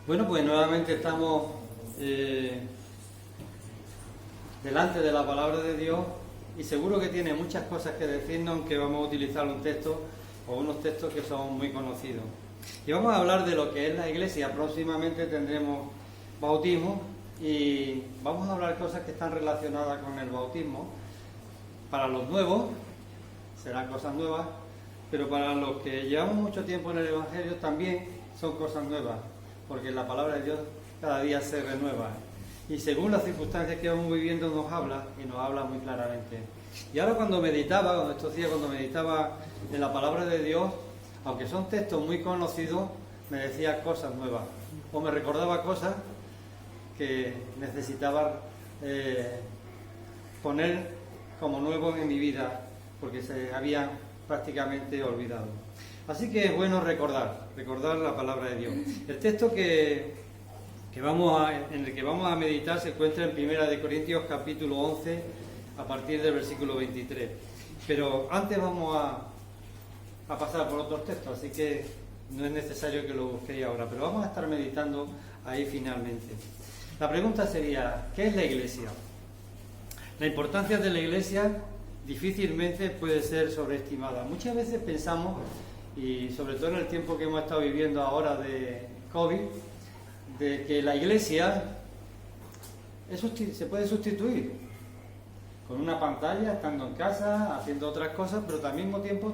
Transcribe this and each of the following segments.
Bueno, pues nuevamente estamos delante de la palabra de Dios y seguro que tiene muchas cosas que decirnos, aunque vamos a utilizar un texto o unos textos que son muy conocidos. Y vamos a hablar de lo que es la iglesia. Próximamente tendremos bautismo y vamos a hablar cosas que están relacionadas con el bautismo. Para los nuevos serán cosas nuevas, pero para los que llevamos mucho tiempo en el Evangelio también son cosas nuevas, porque la palabra de Dios cada día se renueva y según las circunstancias que vamos viviendo nos habla y nos habla muy claramente. Y ahora cuando meditaba en la palabra de Dios, aunque son textos muy conocidos, me decía cosas nuevas o me recordaba cosas que necesitaba poner como nuevos en mi vida porque se habían prácticamente olvidado. Así que es bueno recordar la palabra de Dios. El texto en el que vamos a meditar se encuentra en 1 Corintios capítulo 11 a partir del versículo 23. Pero antes vamos a pasar por otros textos, así que no es necesario que lo busquéis ahora, pero vamos a estar meditando ahí finalmente. La pregunta sería, ¿qué es la iglesia? La importancia de la iglesia difícilmente puede ser sobreestimada. Muchas veces pensamos, y sobre todo en el tiempo que hemos estado viviendo ahora de COVID, de que la iglesia se puede sustituir con una pantalla, estando en casa, haciendo otras cosas, pero al mismo tiempo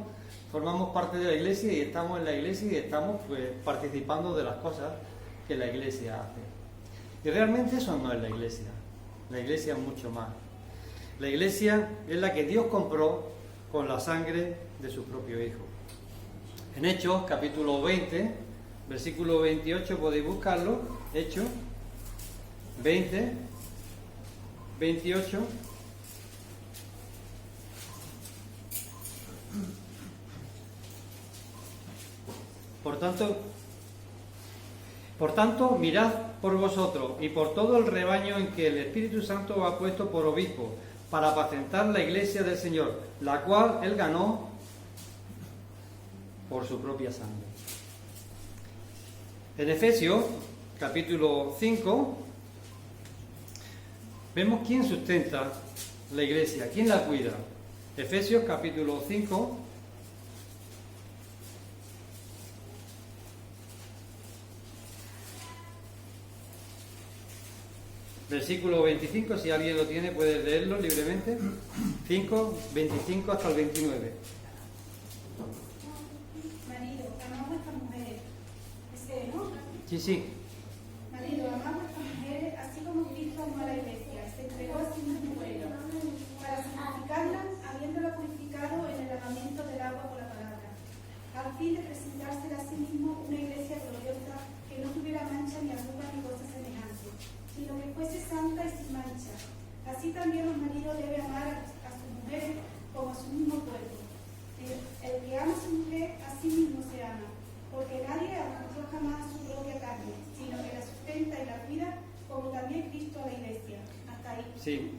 formamos parte de la iglesia y estamos en la iglesia y estamos participando de las cosas que la iglesia hace. Y realmente eso no es la iglesia es mucho más. La iglesia es la que Dios compró con la sangre de su propio Hijo. En Hechos, capítulo 20, versículo 28, podéis buscarlo. Hechos 20, 28. Por tanto, mirad por vosotros y por todo el rebaño en que el Espíritu Santo os ha puesto por obispo, para apacentar la iglesia del Señor, la cual Él ganó por su propia sangre. En Efesios, capítulo 5, vemos quién sustenta la iglesia, quién la cuida. Efesios, capítulo 5, versículo 25, si alguien lo tiene puede leerlo libremente. 5, 25 hasta el 29. Marido, amad a vuestras mujeres. ¿No? Sí. Marido, amad a vuestras mujeres, así como Cristo amó a la iglesia, se entregó a sí mismo por ella, para santificarla, habiéndola purificado en el lavamiento del agua por la palabra, a fin de presentársela a sí mismo una iglesia gloriosa, que no tuviera mancha ni arruga ni cosa semejante, sino que fuese santa y sin mancha. Así también los maridos deben amar a sus mujeres como a su mismo cuerpo. El que ama a su mujer, a sí mismo se ama, porque nadie arrancó jamás a su propia carne, sino que la sustenta y la cuida, como también Cristo a la iglesia. Hasta ahí. Sí,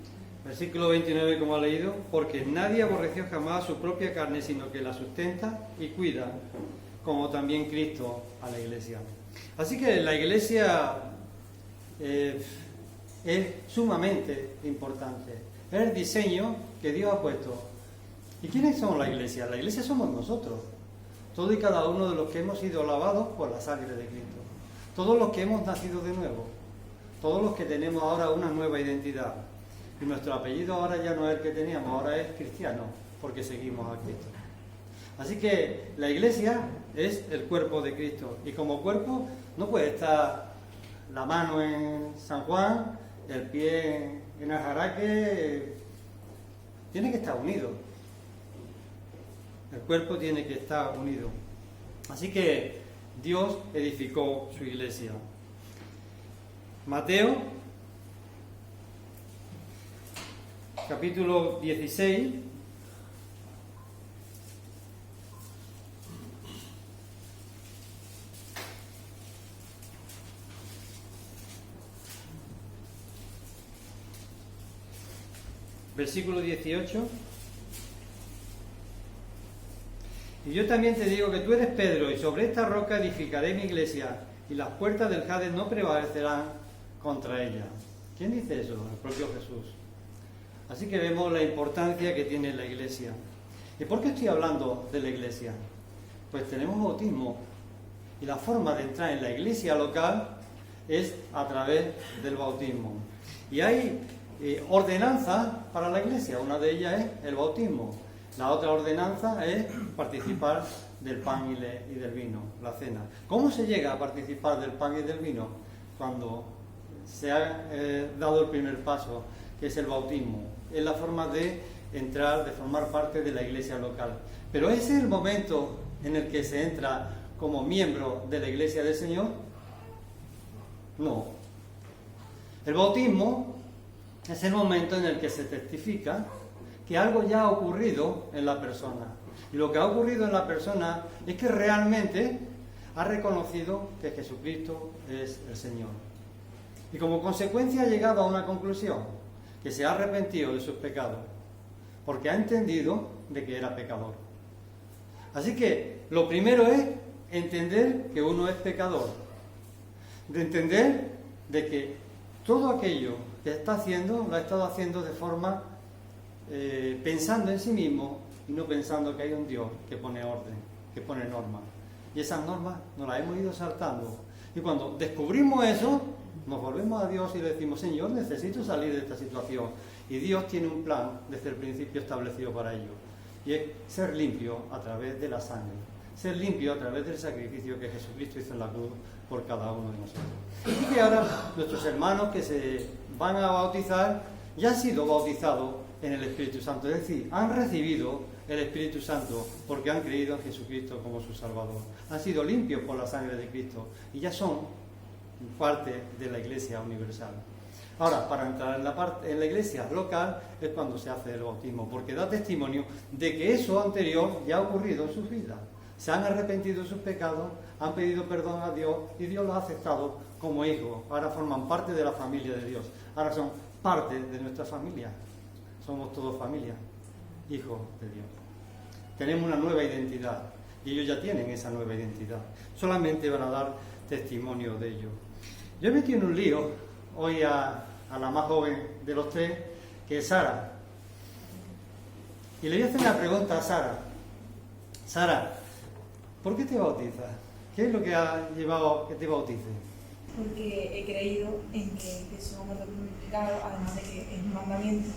versículo 29 como ha leído, porque nadie aborreció jamás a su propia carne, sino que la sustenta y cuida, como también Cristo a la iglesia. Así que la iglesia es sumamente importante. Es el diseño que Dios ha puesto. ¿Y quiénes somos la iglesia? La iglesia somos nosotros. Todos y cada uno de los que hemos sido lavados por la sangre de Cristo. Todos los que hemos nacido de nuevo. Todos los que tenemos ahora una nueva identidad. Y nuestro apellido ahora ya no es el que teníamos, ahora es cristiano, porque seguimos a Cristo. Así que la iglesia es el cuerpo de Cristo. Y como cuerpo no puede estar la mano en San Juan, el pie en Ajaraque, tiene que estar unido. El cuerpo tiene que estar unido. Así que Dios edificó su iglesia. Mateo, capítulo 16. Versículo 18. Y yo también te digo que tú eres Pedro, y sobre esta roca edificaré mi iglesia, y las puertas del Hades no prevalecerán contra ella. ¿Quién dice eso? El propio Jesús. Así que vemos la importancia que tiene la Iglesia. ¿Y por qué estoy hablando de la Iglesia? Pues tenemos bautismo y la forma de entrar en la Iglesia local es a través del bautismo. Y hay ordenanzas para la Iglesia, una de ellas es el bautismo. La otra ordenanza es participar del pan y del vino, la cena. ¿Cómo se llega a participar del pan y del vino? Cuando se ha dado el primer paso, que es el bautismo. Es la forma de entrar, de formar parte de la Iglesia local. Pero ese es el momento en el que se entra como miembro de la Iglesia del Señor. No. El bautismo es el momento en el que se testifica que algo ya ha ocurrido en la persona. Y lo que ha ocurrido en la persona es que realmente ha reconocido que Jesucristo es el Señor. Y como consecuencia ha llegado a una conclusión, que se ha arrepentido de sus pecados, porque ha entendido de que era pecador. Así que lo primero es entender que uno es pecador, de entender de que todo aquello que está haciendo, lo ha estado haciendo de forma pensando en sí mismo y no pensando que hay un Dios que pone orden, que pone normas. Y esas normas nos las hemos ido saltando. Y cuando descubrimos eso, nos volvemos a Dios y le decimos: Señor, necesito salir de esta situación. Y Dios tiene un plan desde el principio establecido para ello. Y es ser limpio a través de la sangre. Ser limpio a través del sacrificio que Jesucristo hizo en la cruz por cada uno de nosotros. Y que ahora nuestros hermanos que se van a bautizar ya han sido bautizados en el Espíritu Santo. Es decir, han recibido el Espíritu Santo porque han creído en Jesucristo como su Salvador. Han sido limpios por la sangre de Cristo y ya son parte de la Iglesia universal. Ahora, para entrar en la iglesia local es cuando se hace el bautismo, porque da testimonio de que eso anterior ya ha ocurrido en sus vidas. Se han arrepentido de sus pecados, han pedido perdón a Dios y Dios los ha aceptado como hijos. Ahora forman parte de la familia de Dios. Ahora son parte de nuestra familia. Somos todos familia, hijos de Dios. Tenemos una nueva identidad y ellos ya tienen esa nueva identidad. Solamente van a dar testimonio de ello. Yo he metido en un lío hoy a la más joven de los tres, que es Sara. Y le voy a hacer una pregunta a Sara. Sara, ¿por qué te bautizas? ¿Qué es lo que ha llevado a que te bautices? Porque he creído en que Jesús ha muerto por mi pecado, además de que es un mandamiento.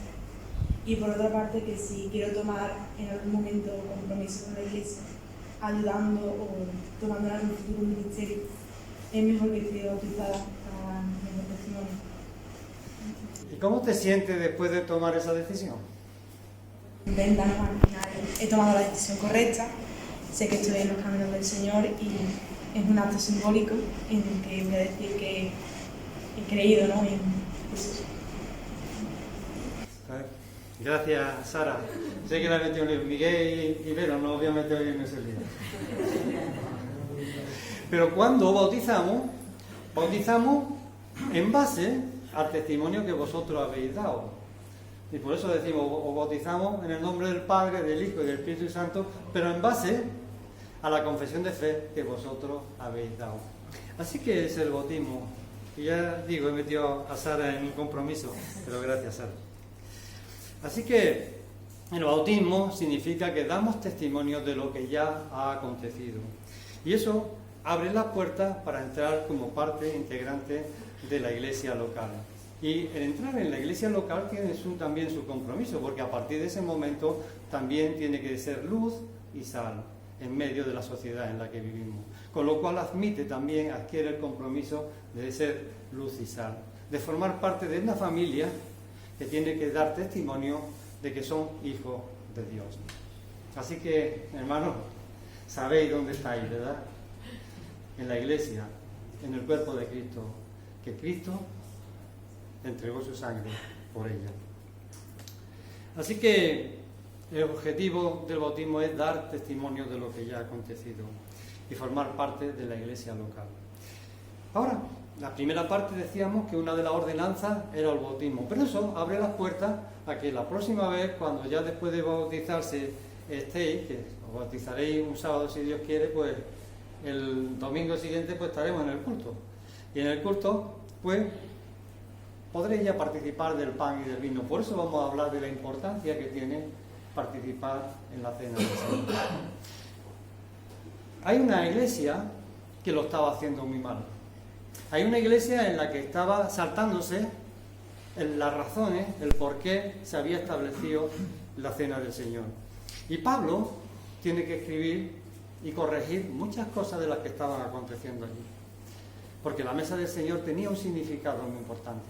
Y por otra parte, que si quiero tomar en algún momento compromiso con la iglesia, ayudando o tomando en algún futuro un ministerio, es mejor que esté bautizada para mejor testimonio. ¿Y cómo te sientes después de tomar esa decisión? Contenta, ¿no? Al final he tomado la decisión correcta, sé que estoy en los caminos del Señor y es un acto simbólico en el que voy a decir que he creído, ¿no? en Jesús. Gracias, Sara. Sé que la he metido en el Miguel y Vero, no voy a meter hoy en ese lío. Pero cuando bautizamos en base al testimonio que vosotros habéis dado. Y por eso decimos, os bautizamos en el nombre del Padre, del Hijo y del Espíritu Santo, pero en base a la confesión de fe que vosotros habéis dado. Así que es el bautismo. Y ya digo, he metido a Sara en un compromiso, pero gracias, Sara. Así que el bautismo significa que damos testimonio de lo que ya ha acontecido. Y eso abre las puertas para entrar como parte integrante de la iglesia local. Y el entrar en la iglesia local tiene también su compromiso, porque a partir de ese momento también tiene que ser luz y sal en medio de la sociedad en la que vivimos. Con lo cual adquiere el compromiso de ser luz y sal, de formar parte de una familia que tiene que dar testimonio de que son hijos de Dios. Así que, hermanos, sabéis dónde estáis, ¿verdad? En la iglesia, en el cuerpo de Cristo, que Cristo entregó su sangre por ella. Así que el objetivo del bautismo es dar testimonio de lo que ya ha acontecido y formar parte de la iglesia local. Ahora, la primera parte decíamos que una de las ordenanzas era el bautismo, pero eso abre las puertas a que la próxima vez, cuando ya después de bautizarse estéis, que os bautizaréis un sábado si Dios quiere, pues el domingo siguiente pues estaremos en el culto. Y en el culto pues podréis ya participar del pan y del vino. Por eso vamos a hablar de la importancia que tiene participar en la cena del Señor. Hay una iglesia que lo estaba haciendo muy mal. Hay una iglesia en la que estaba saltándose las razones, el por qué se había establecido la cena del Señor. Y Pablo tiene que escribir y corregir muchas cosas de las que estaban aconteciendo allí. Porque la mesa del Señor tenía un significado muy importante.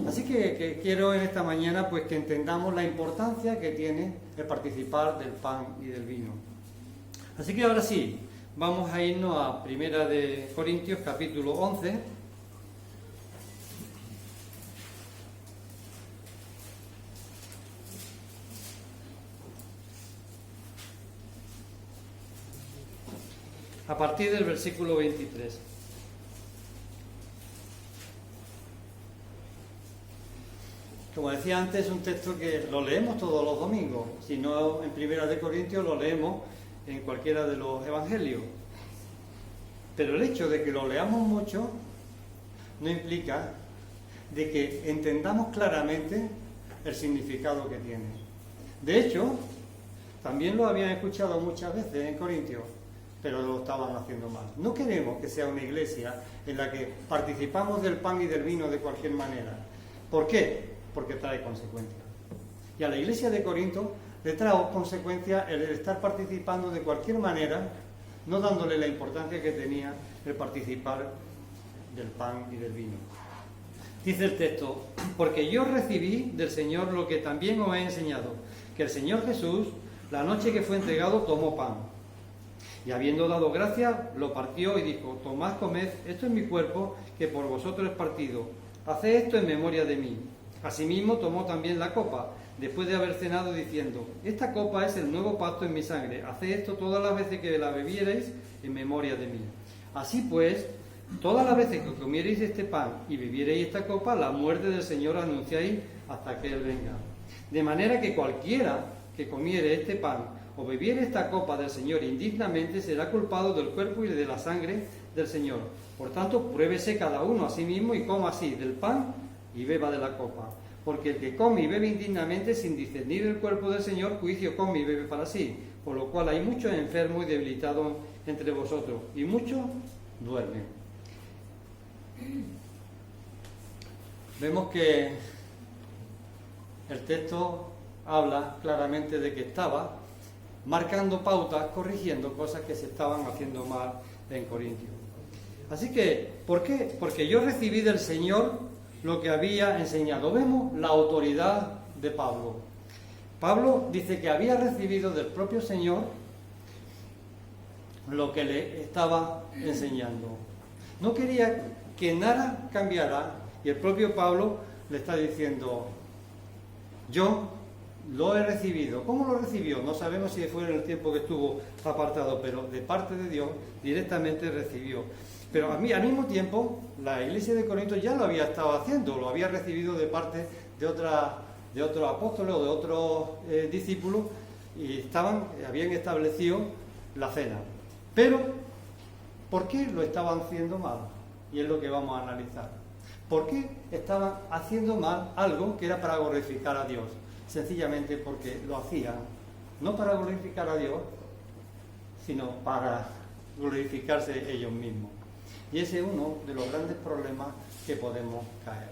Así que quiero en esta mañana pues que entendamos la importancia que tiene el participar del pan y del vino. Así que ahora sí, vamos a irnos a 1 de Corintios capítulo 11. A partir del versículo 23. Como decía antes, es un texto que lo leemos todos los domingos. Si no en 1 de Corintios, lo leemos en cualquiera de los evangelios. Pero el hecho de que lo leamos mucho no implica de que entendamos claramente el significado que tiene. De hecho, también lo habían escuchado muchas veces en Corintios, pero lo estaban haciendo mal. No queremos que sea una iglesia en la que participamos del pan y del vino de cualquier manera. ¿Por qué? Porque trae consecuencias. Y a la iglesia de Corinto le trajo consecuencias el estar participando de cualquier manera, no dándole la importancia que tenía el participar del pan y del vino. Dice el texto: porque yo recibí del Señor lo que también os he enseñado, que el Señor Jesús, la noche que fue entregado, tomó pan, y habiendo dado gracias, lo partió y dijo: tomad, comed, esto es mi cuerpo, que por vosotros es partido, haced esto en memoria de mí. Asimismo tomó también la copa, después de haber cenado, diciendo: esta copa es el nuevo pacto en mi sangre, haced esto todas las veces que la bebiereis en memoria de mí. Así pues, todas las veces que comiereis este pan y bebiereis esta copa, la muerte del Señor anunciáis hasta que Él venga. De manera que cualquiera que comiere este pan o bebiere esta copa del Señor indignamente será culpado del cuerpo y de la sangre del Señor. Por tanto, pruébese cada uno a sí mismo y coma así del pan y beba de la copa. Porque el que come y bebe indignamente sin discernir el cuerpo del Señor, juicio come y bebe para sí. Por lo cual hay muchos enfermos y debilitados entre vosotros, y muchos duermen. Vemos que el texto habla claramente de que estaba marcando pautas, corrigiendo cosas que se estaban haciendo mal en Corintios. Así que, ¿por qué? Porque yo recibí del Señor lo que había enseñado. Vemos la autoridad de Pablo. Pablo dice que había recibido del propio Señor lo que le estaba enseñando. No quería que nada cambiara, y el propio Pablo le está diciendo: yo lo he recibido. ¿Cómo lo recibió? No sabemos si fue en el tiempo que estuvo apartado, pero de parte de Dios directamente recibió. Pero al mismo tiempo, la iglesia de Corinto ya lo había estado haciendo, lo había recibido de parte de otros apóstoles o de otros discípulos, y habían establecido la cena. Pero, ¿por qué lo estaban haciendo mal? Y es lo que vamos a analizar. ¿Por qué estaban haciendo mal algo que era para glorificar a Dios? Sencillamente porque lo hacían no para glorificar a Dios, sino para glorificarse ellos mismos. Y ese es uno de los grandes problemas que podemos caer.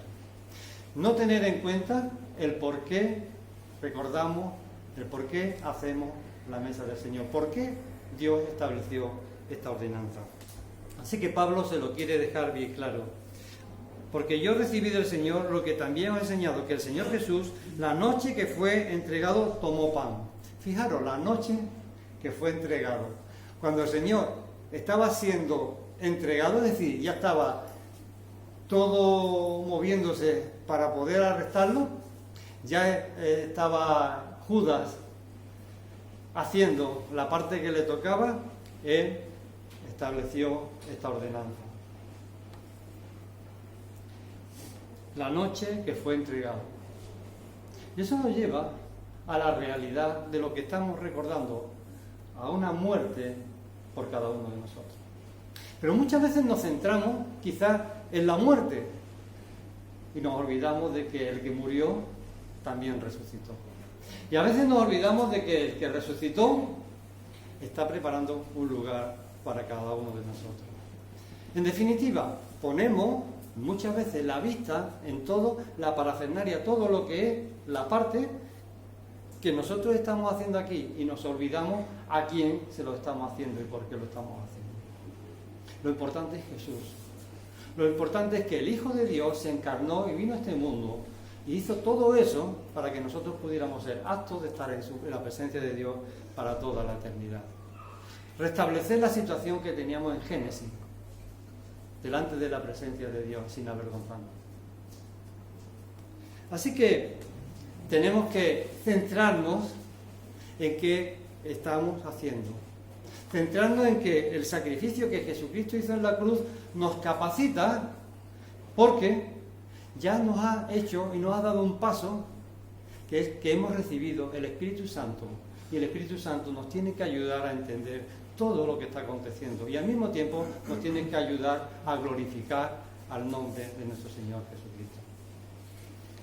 No tener en cuenta el por qué recordamos, el por qué hacemos la mesa del Señor, por qué Dios estableció esta ordenanza. Así que Pablo se lo quiere dejar bien claro. Porque yo recibí del Señor lo que también os he enseñado, que el Señor Jesús, la noche que fue entregado, tomó pan. Fijaros, la noche que fue entregado. Cuando el Señor estaba siendo entregado, es decir, ya estaba todo moviéndose para poder arrestarlo, ya estaba Judas haciendo la parte que le tocaba, él estableció esta ordenanza. La noche que fue entregado. Y eso nos lleva a la realidad de lo que estamos recordando, a una muerte por cada uno de nosotros. Pero muchas veces nos centramos quizás en la muerte y nos olvidamos de que el que murió también resucitó. Y a veces nos olvidamos de que el que resucitó está preparando un lugar para cada uno de nosotros. En definitiva, ponemos muchas veces la vista en todo, la parafernalia, todo lo que es la parte que nosotros estamos haciendo aquí y nos olvidamos a quién se lo estamos haciendo y por qué lo estamos haciendo. Lo importante es Jesús. Lo importante es que el Hijo de Dios se encarnó y vino a este mundo y hizo todo eso para que nosotros pudiéramos ser aptos de estar en la presencia de Dios para toda la eternidad. Restablecer la situación que teníamos en Génesis, delante de la presencia de Dios, sin avergonzarnos. Así que tenemos que centrarnos en qué estamos haciendo. Centrarnos en que el sacrificio que Jesucristo hizo en la cruz nos capacita, porque ya nos ha hecho y nos ha dado un paso, que es que hemos recibido el Espíritu Santo, y el Espíritu Santo nos tiene que ayudar a entender todo lo que está aconteciendo y al mismo tiempo nos tiene que ayudar a glorificar al nombre de nuestro Señor Jesucristo.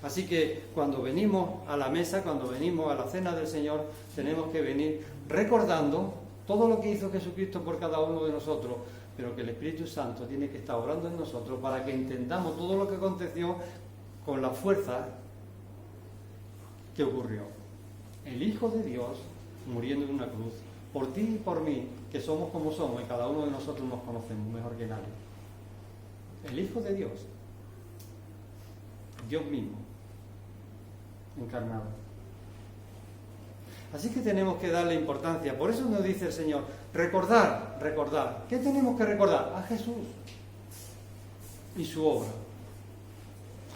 Así que cuando venimos a la mesa, cuando venimos a la cena del Señor, tenemos que venir recordando todo lo que hizo Jesucristo por cada uno de nosotros, pero que el Espíritu Santo tiene que estar obrando en nosotros para que entendamos todo lo que aconteció con la fuerza que ocurrió. El Hijo de Dios muriendo en una cruz, por ti y por mí, que somos como somos y cada uno de nosotros nos conocemos mejor que nadie. El Hijo de Dios, Dios mismo, encarnado. Así que tenemos que darle importancia. Por eso nos dice el Señor, recordar. ¿Qué tenemos que recordar? A Jesús y su obra,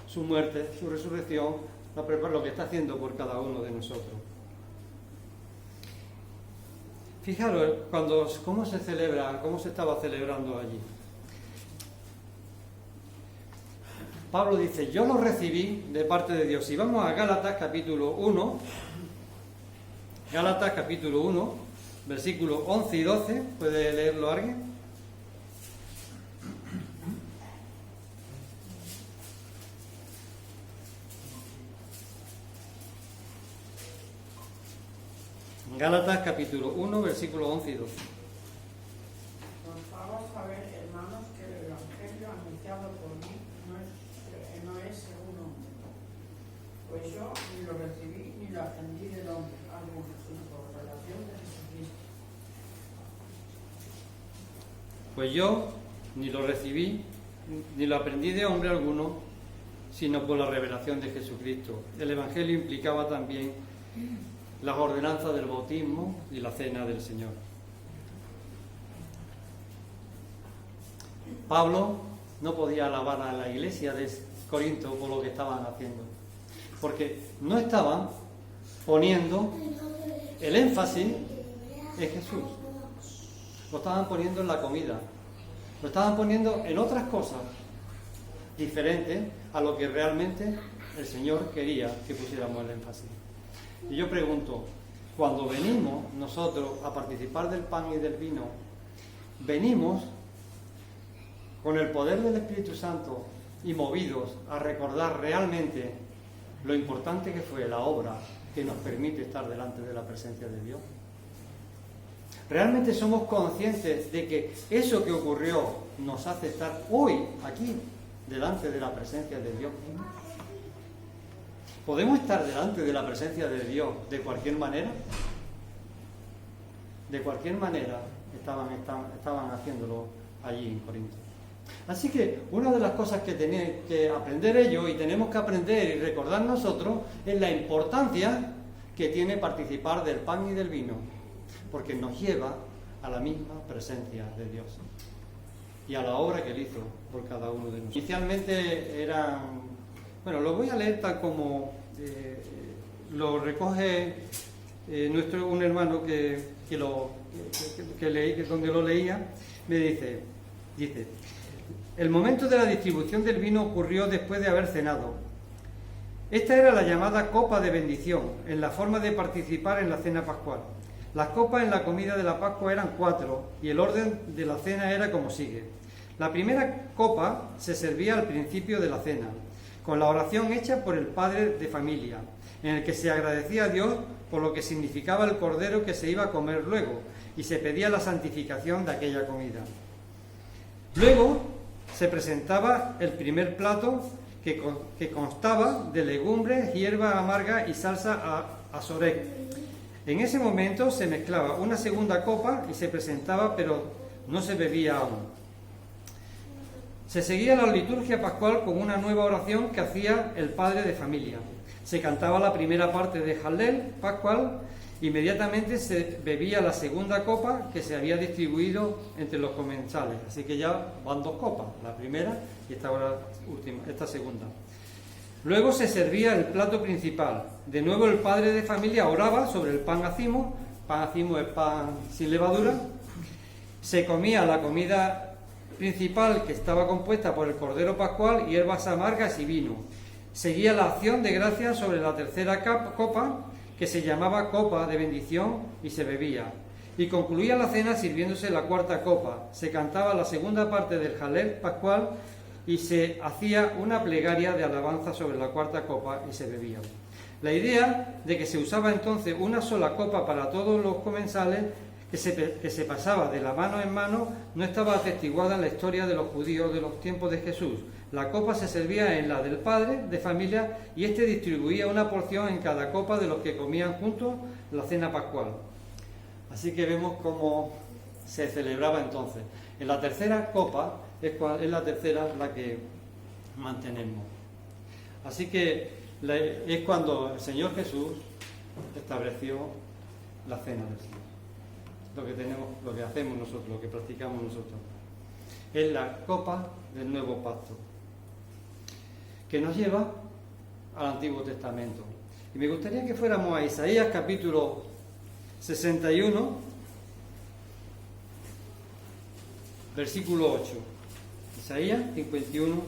su muerte, su resurrección, lo que está haciendo por cada uno de nosotros. Fijaros cómo se celebra, cómo se estaba celebrando allí. Pablo dice, yo lo recibí de parte de Dios. Si vamos a Gálatas capítulo 1, versículos 11 y 12, ¿puede leerlo alguien? Gálatas capítulo 1, versículos 11 y 12. Os hago saber, hermanos, que el Evangelio anunciado por mí no es según hombre. Pues yo ni lo recibí ni lo aprendí del hombre alguno, sino por relación de Jesucristo. Pues yo ni lo recibí ni lo aprendí de hombre alguno, sino por la revelación de Jesucristo. El Evangelio implicaba también las ordenanzas del bautismo y la cena del Señor. Pablo no podía alabar a la iglesia de Corinto por lo que estaban haciendo, porque no estaban poniendo el énfasis en Jesús, lo estaban poniendo en la comida, lo estaban poniendo en otras cosas diferentes a lo que realmente el Señor quería que pusiéramos el énfasis. Y yo pregunto, cuando venimos nosotros a participar del pan y del vino, venimos con el poder del Espíritu Santo y movidos a recordar realmente lo importante que fue la obra que nos permite estar delante de la presencia de Dios. ¿Realmente somos conscientes de que eso que ocurrió nos hace estar hoy aquí delante de la presencia de Dios mismo? ¿Podemos estar delante de la presencia de Dios de cualquier manera? De cualquier manera estaban haciéndolo allí en Corinto. Así que una de las cosas que tienen que aprender ellos y tenemos que aprender y recordar nosotros es la importancia que tiene participar del pan y del vino, porque nos lleva a la misma presencia de Dios y a la obra que Él hizo por cada uno de nosotros. Inicialmente eran... Bueno, lo voy a leer tal como lo recoge un hermano donde lo leía, me dice, el momento de la distribución del vino ocurrió después de haber cenado. Esta era la llamada copa de bendición, en la forma de participar en la cena pascual. Las copas en la comida de la Pascua eran 4 y el orden de la cena era como sigue. La primera copa se servía al principio de la cena, con la oración hecha por el padre de familia, en el que se agradecía a Dios por lo que significaba el cordero que se iba a comer luego, y se pedía la santificación de aquella comida. Luego se presentaba el primer plato que constaba de legumbres, hierba amarga y salsa asorec. En ese momento se mezclaba una segunda copa y se presentaba, pero no se bebía aún. Se seguía la liturgia pascual con una nueva oración que hacía el padre de familia. Se cantaba la primera parte de Hallel pascual. Inmediatamente se bebía la segunda copa que se había distribuido entre los comensales. Así que ya van 2 copas, la primera y esta segunda. Luego se servía el plato principal. De nuevo el padre de familia oraba sobre el pan acimo. Pan acimo es pan sin levadura. Se comía la comida principal, que estaba compuesta por el cordero pascual, hierbas amargas y vino. Seguía la acción de gracias sobre la tercera copa, que se llamaba copa de bendición, y se bebía. Y concluía la cena sirviéndose la cuarta copa. Se cantaba la segunda parte del Hallel pascual y se hacía una plegaria de alabanza sobre la cuarta copa y se bebía. La idea de que se usaba entonces una sola copa para todos los comensales, que se pasaba de la mano en mano, no estaba atestiguada en la historia de los judíos de los tiempos de Jesús. La copa se servía en la del padre de familia y éste distribuía una porción en cada copa de los que comían juntos la cena pascual. Así que vemos cómo se celebraba entonces. En la tercera copa es la tercera la que mantenemos. Así que es cuando el Señor Jesús estableció la cena del Señor. Lo que hacemos nosotros, lo que practicamos nosotros. Es la copa del nuevo pacto, que nos lleva al Antiguo Testamento. Y me gustaría que fuéramos a Isaías capítulo 61, versículo 8. Isaías 51, 8.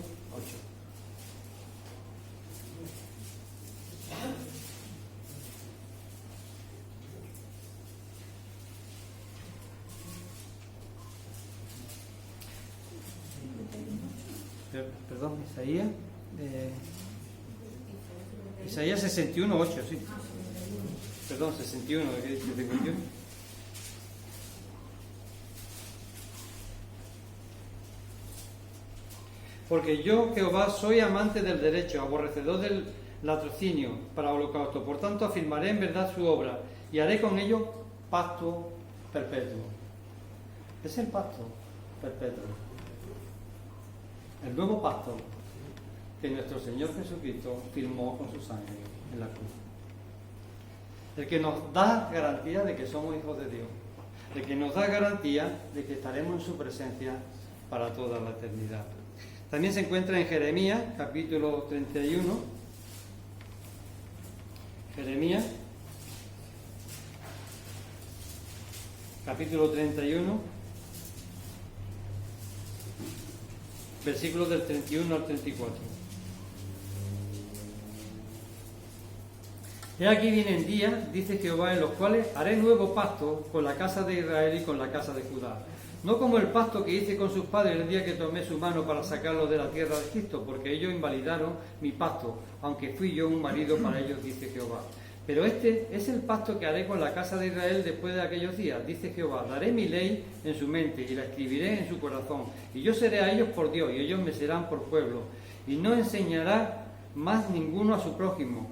Perdón, Isaías 61, 8, sí. Perdón, 61, ¿qué dice 51? Porque yo, Jehová, soy amante del derecho, aborrecedor del latrocinio para holocausto. Por tanto, afirmaré en verdad su obra y haré con ellos pacto perpetuo. Es el pacto perpetuo. El nuevo pacto que nuestro Señor Jesucristo firmó con su sangre en la cruz. El que nos da garantía de que somos hijos de Dios. El que nos da garantía de que estaremos en su presencia para toda la eternidad. También se encuentra en Jeremías, capítulo 31. Jeremías, capítulo 31. Versículos del 31 al 34. He aquí vienen días, dice Jehová, en los cuales haré nuevo pacto con la casa de Israel y con la casa de Judá. No como el pacto que hice con sus padres el día que tomé su mano para sacarlos de la tierra de Egipto, porque ellos invalidaron mi pacto, aunque fui yo un marido para ellos, dice Jehová. Pero este es el pacto que haré con la casa de Israel después de aquellos días, dice Jehová. Daré mi ley en su mente y la escribiré en su corazón. Y yo seré a ellos por Dios y ellos me serán por pueblo. Y no enseñará más ninguno a su prójimo,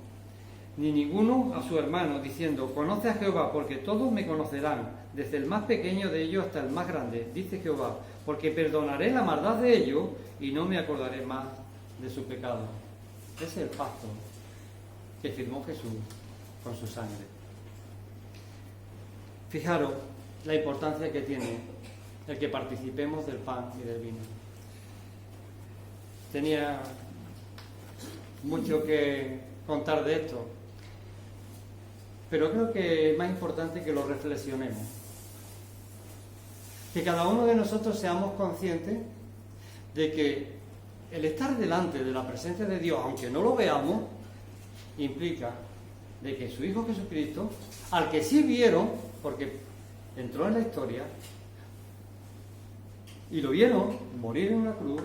ni ninguno a su hermano, diciendo, conoce a Jehová, porque todos me conocerán, desde el más pequeño de ellos hasta el más grande, dice Jehová. Porque perdonaré la maldad de ellos y no me acordaré más de su pecado. Ese es el pacto que firmó Jesús con su sangre. Fijaros la importancia que tiene el que participemos del pan y del vino. Tenía mucho que contar de esto, pero creo que es más importante que lo reflexionemos. Que cada uno de nosotros seamos conscientes de que el estar delante de la presencia de Dios, aunque no lo veamos, implica de que su Hijo Jesucristo, al que sí vieron, porque entró en la historia y lo vieron morir en una cruz,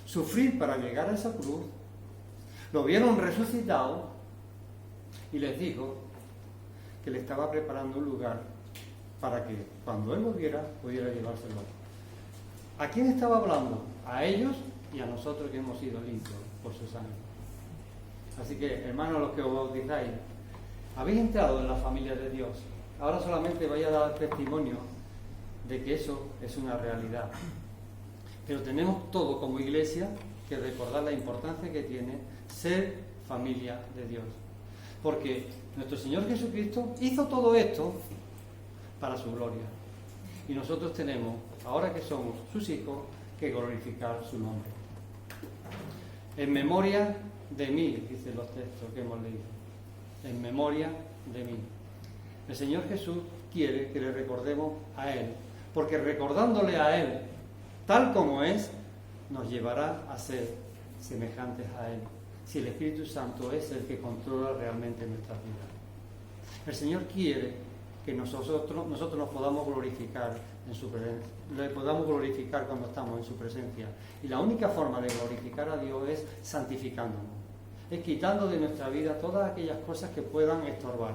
sufrir para llegar a esa cruz, lo vieron resucitado y les dijo que le estaba preparando un lugar para que cuando él volviera pudiera llevárselo. ¿A quién estaba hablando? A ellos y a nosotros que hemos sido limpios por su sangre. Así que, hermanos, los que os bautizáis, habéis entrado en la familia de Dios. Ahora solamente vais a dar testimonio de que eso es una realidad. Pero tenemos todo como iglesia que recordar la importancia que tiene ser familia de Dios. Porque nuestro Señor Jesucristo hizo todo esto para su gloria. Y nosotros tenemos, ahora que somos sus hijos, que glorificar su nombre. En memoria de mí, dicen los textos que hemos leído. En memoria de mí. El Señor Jesús quiere que le recordemos a Él, porque recordándole a Él tal como es, nos llevará a ser semejantes a Él, si el Espíritu Santo es el que controla realmente nuestras vidas. El Señor quiere que nosotros nos podamos glorificar en su presencia, le podamos glorificar cuando estamos en su presencia. Y la única forma de glorificar a Dios es santificándonos, es quitando de nuestra vida todas aquellas cosas que puedan estorbar.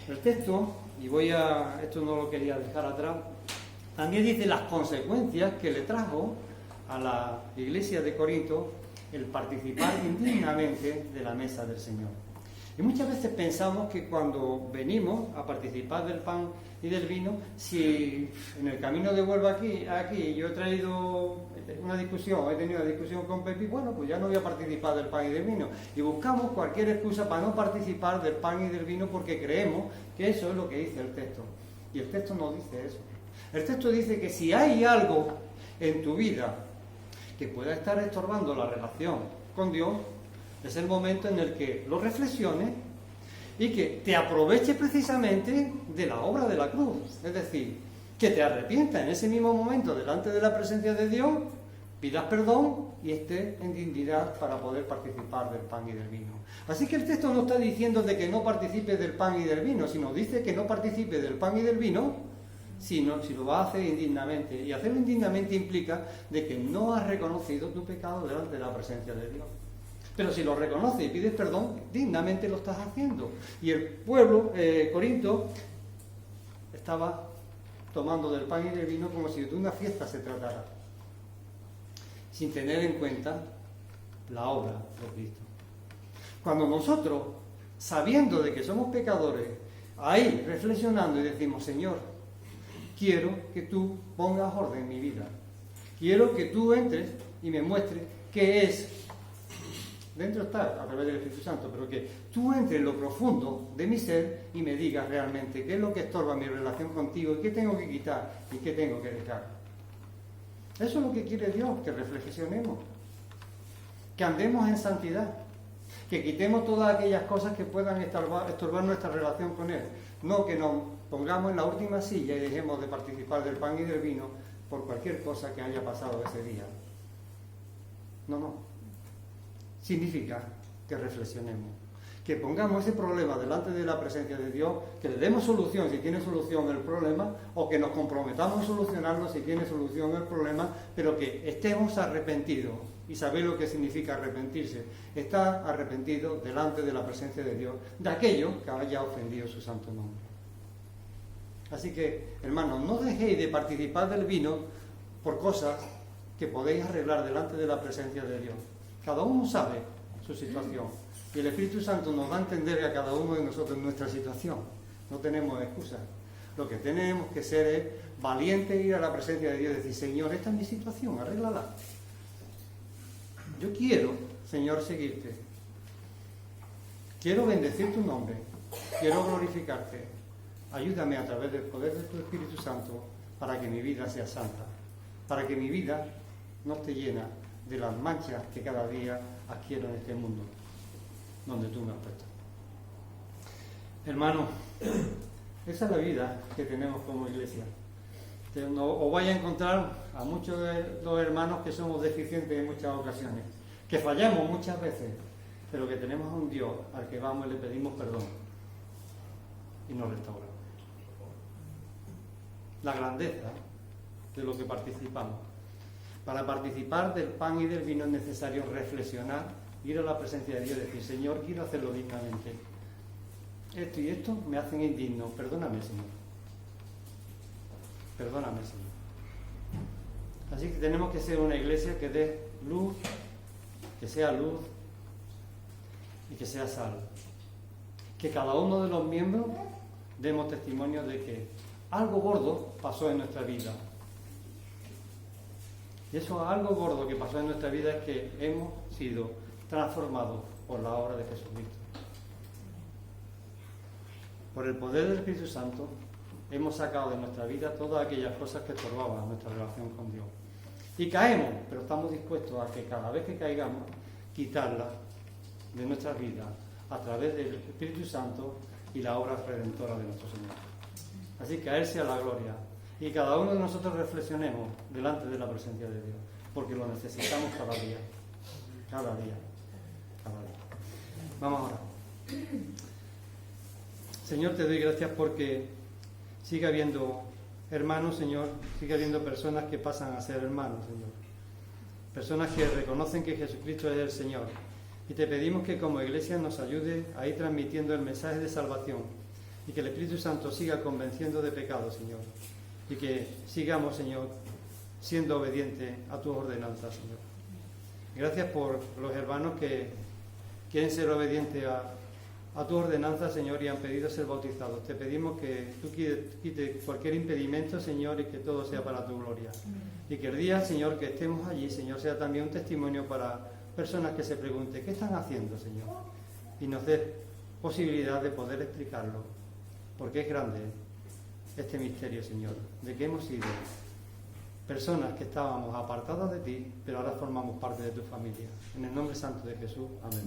El texto, y esto no lo quería dejar atrás, también dice las consecuencias que le trajo a la iglesia de Corinto el participar indignamente de la mesa del Señor. Y muchas veces pensamos que cuando venimos a participar del pan y del vino, si en el camino de vuelta aquí yo he tenido una discusión con Pepi, bueno, pues ya no voy a participar del pan y del vino. Y buscamos cualquier excusa para no participar del pan y del vino porque creemos que eso es lo que dice el texto. Y el texto no dice eso. El texto dice que si hay algo en tu vida que pueda estar estorbando la relación con Dios, es el momento en el que lo reflexiones y que te aproveches precisamente de la obra de la cruz. Es decir, que te arrepientas en ese mismo momento delante de la presencia de Dios, pidas perdón y estés en dignidad para poder participar del pan y del vino. Así que el texto no está diciendo de que no participes del pan y del vino, sino dice que no participes del pan y del vino si lo vas a hacer indignamente. Y hacerlo indignamente implica de que no has reconocido tu pecado delante de la presencia de Dios. Pero si lo reconoces y pides perdón, dignamente lo estás haciendo. Y el pueblo, Corinto, estaba tomando del pan y del vino como si de una fiesta se tratara, sin tener en cuenta la obra de Cristo. Cuando nosotros, sabiendo de que somos pecadores, ahí reflexionando y decimos, Señor, quiero que tú pongas orden en mi vida. Quiero que tú entres y me muestres qué es. Dentro está a través del Espíritu Santo, pero que tú entres en lo profundo de mi ser y me digas realmente qué es lo que estorba mi relación contigo y qué tengo que quitar y qué tengo que dejar. Eso es lo que quiere Dios, que reflexionemos, que andemos en santidad, que quitemos todas aquellas cosas que puedan estorbar nuestra relación con Él. No que nos pongamos en la última silla y dejemos de participar del pan y del vino por cualquier cosa que haya pasado ese día. No. Significa que reflexionemos, que pongamos ese problema delante de la presencia de Dios, que le demos solución si tiene solución el problema, o que nos comprometamos a solucionarlo si tiene solución el problema, pero que estemos arrepentidos. Y sabéis lo que significa arrepentirse: estar arrepentido delante de la presencia de Dios de aquello que haya ofendido su santo nombre. Así que, hermanos, no dejéis de participar del vino por cosas que podéis arreglar delante de la presencia de Dios. Cada uno sabe su situación y el Espíritu Santo nos va a entender a cada uno de nosotros nuestra situación. No tenemos excusas. Lo que tenemos que ser es valientes, ir a la presencia de Dios y decir, Señor, esta es mi situación, arréglala. Yo quiero, Señor, seguirte. Quiero bendecir tu nombre. Quiero glorificarte. Ayúdame a través del poder de tu Espíritu Santo para que mi vida sea santa, para que mi vida no esté llena de las manchas que cada día adquiero en este mundo donde tú me has puesto. Hermano, esa es la vida que tenemos como iglesia. Os vais a encontrar a muchos de los hermanos que somos deficientes en muchas ocasiones, que fallamos muchas veces, pero que tenemos a un Dios al que vamos y le pedimos perdón y nos restaura. la grandeza de lo que participamos. Para participar del pan y del vino es necesario reflexionar, ir a la presencia de Dios y decir: Señor, quiero hacerlo dignamente. Esto y esto me hacen indigno. Perdóname, Señor. Perdóname, Señor. Así que tenemos que ser una iglesia que dé luz, que sea luz y que sea sal. Que cada uno de los miembros demos testimonio de que algo gordo pasó en nuestra vida. Y eso algo gordo que pasó en nuestra vida es que hemos sido transformados por la obra de Jesucristo. Por el poder del Espíritu Santo hemos sacado de nuestra vida todas aquellas cosas que estorbaban nuestra relación con Dios. Y caemos, pero estamos dispuestos a que cada vez que caigamos, quitarlas de nuestras vidas a través del Espíritu Santo y la obra redentora de nuestro Señor. Así que a Él sea la gloria. Y cada uno de nosotros reflexionemos delante de la presencia de Dios, porque lo necesitamos cada día. Cada día. Cada día. Vamos ahora. Señor, te doy gracias porque sigue habiendo hermanos, Señor, sigue habiendo personas que pasan a ser hermanos, Señor. Personas que reconocen que Jesucristo es el Señor. Y te pedimos que como iglesia nos ayude a ir transmitiendo el mensaje de salvación y que el Espíritu Santo siga convenciendo de pecado, Señor. Y que sigamos, Señor, siendo obedientes a tus ordenanzas, Señor. Gracias por los hermanos que quieren ser obedientes a tus ordenanzas, Señor, y han pedido ser bautizados. Te pedimos que tú quites cualquier impedimento, Señor, y que todo sea para tu gloria. Y que el día, Señor, que estemos allí, Señor, sea también un testimonio para personas que se pregunten: ¿qué están haciendo, Señor? Y nos dé posibilidad de poder explicarlo, porque es grande este misterio, Señor, de que hemos sido personas que estábamos apartadas de ti, pero ahora formamos parte de tu familia. En el nombre santo de Jesús, amén.